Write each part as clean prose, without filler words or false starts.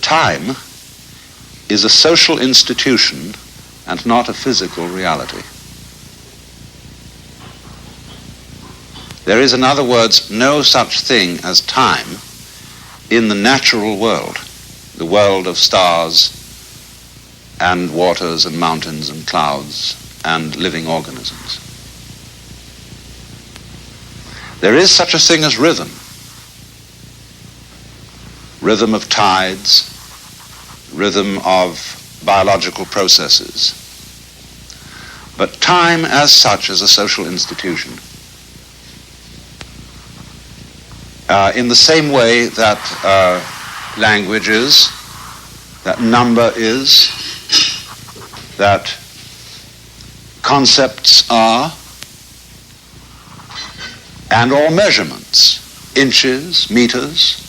time is a social institution and not a physical reality. There is, in other words, no such thing as time in the natural world, the world of stars and waters and mountains and clouds and living organisms. There is such a thing as rhythm. Rhythm of tides, rhythm of biological processes. But time as such is a social institution. In the same way that language is, that number is, that concepts are, and all measurements, inches, meters,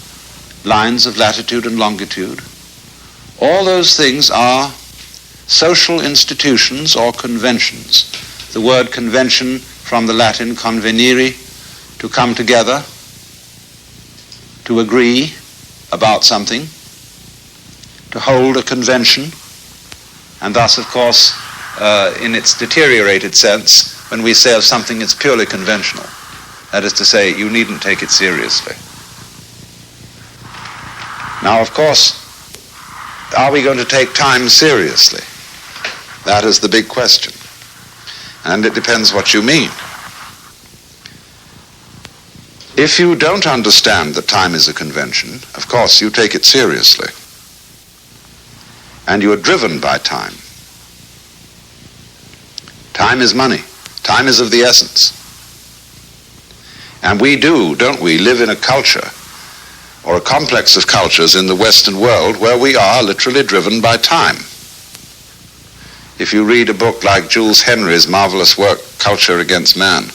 lines of latitude and longitude, all those things are social institutions or conventions. The word convention from the Latin convenire, to come together, to agree about something, to hold a convention, and thus, of course, in its deteriorated sense, when we say of something it's purely conventional, that is to say, you needn't take it seriously. Now, of course, are we going to take time seriously? That is the big question. And it depends what you mean. If you don't understand that time is a convention, of course you take it seriously. And you are driven by time. Time is money. Time is of the essence. And we do, don't we, live in a culture or a complex of cultures in the Western world where we are literally driven by time. If you read a book like Jules Henry's marvelous work, Culture Against Man,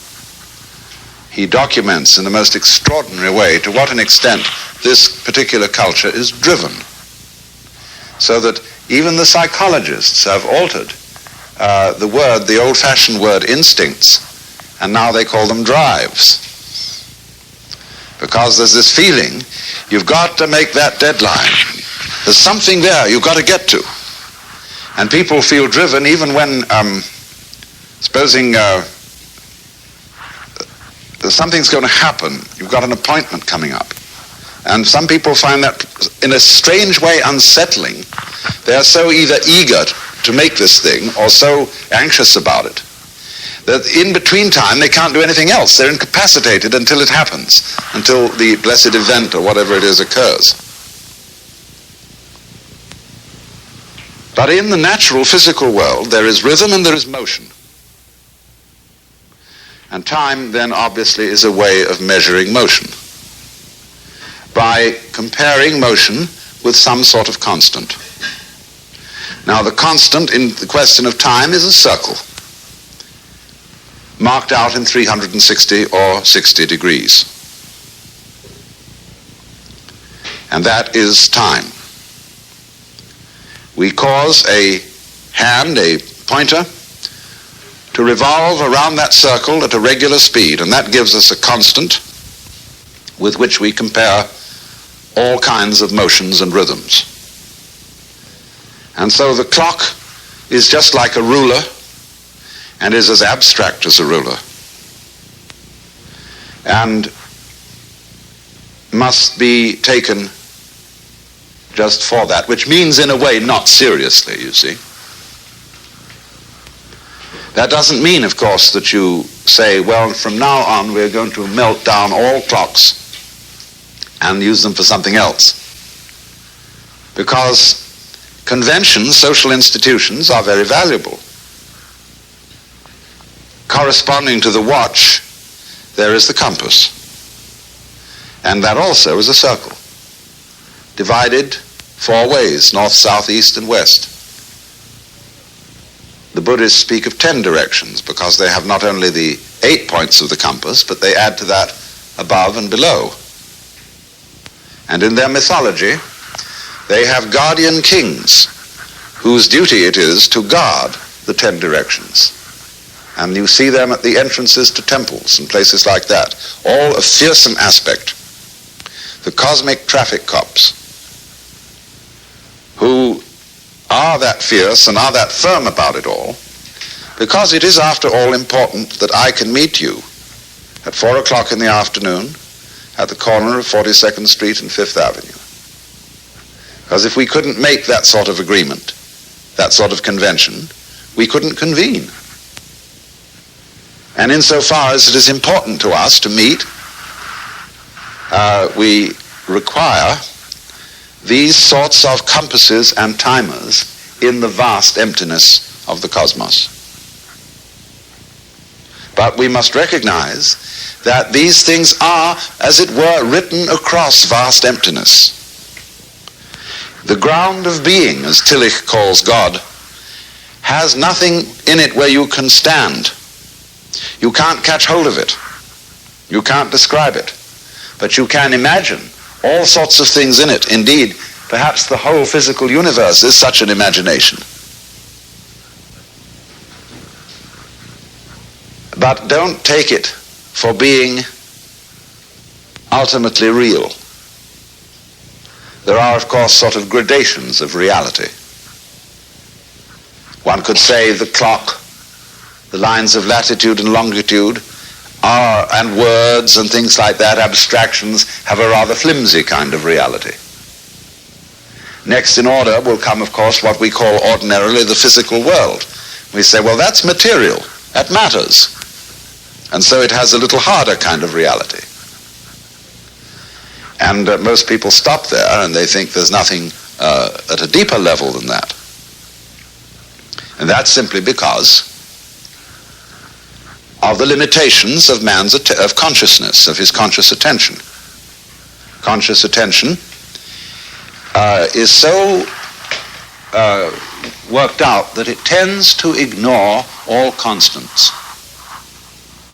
he documents in the most extraordinary way to what an extent this particular culture is driven. So that even the psychologists have altered the old-fashioned word instincts, and now they call them drives. Because there's this feeling, you've got to make that deadline. There's something there you've got to get to. And people feel driven even when, supposing something's going to happen, you've got an appointment coming up. And some people find that in a strange way unsettling. They're so either eager to make this thing or so anxious about it that in between time they can't do anything else. They're incapacitated until it happens, until the blessed event or whatever it is occurs. But in the natural physical world there is rhythm and there is motion. And time then obviously is a way of measuring motion by comparing motion with some sort of constant. Now the constant in the question of time is a circle marked out in 360 or 60 degrees. And that is time. We cause a hand, a pointer, to revolve around that circle at a regular speed, and that gives us a constant with which we compare all kinds of motions and rhythms. And so the clock is just like a ruler and is as abstract as a ruler and must be taken just for that, which means in a way not seriously, you see. That doesn't mean, of course, that you say, well, from now on we're going to melt down all clocks and use them for something else. Because conventions, social institutions, are very valuable. Corresponding to the watch, there is the compass. And that also is a circle, divided 4 ways, north, south, east, and west. The Buddhists speak of 10 directions because they have not only the 8 points of the compass, but they add to that above and below. And in their mythology, they have guardian kings whose duty it is to guard the 10 directions. And you see them at the entrances to temples and places like that, all of fearsome aspect. The cosmic traffic cops. are that fierce and are that firm about it all, because it is, after all, important that I can meet you at 4 o'clock in the afternoon at the corner of 42nd Street and 5th Avenue. Because if we couldn't make that sort of agreement, that sort of convention, we couldn't convene. And insofar as it is important to us to meet, we require these sorts of compasses and timers in the vast emptiness of the cosmos. But we must recognize that these things are, as it were, written across vast emptiness. The ground of being, as Tillich calls God, has nothing in it where you can stand. You can't catch hold of it. You can't describe it. But you can imagine all sorts of things in it. Indeed, perhaps the whole physical universe is such an imagination. But don't take it for being ultimately real. There are, of course, sort of gradations of reality. One could say the clock, the lines of latitude and longitude are, and words and things like that, abstractions, have a rather flimsy kind of reality. Next in order will come, of course, what we call ordinarily the physical world. We say, well, that's material, that matters. And so it has a little harder kind of reality. And most people stop there and they think there's nothing at a deeper level than that. And that's simply because of the limitations of man's of consciousness, of his conscious attention. Conscious attention is so worked out that it tends to ignore all constants.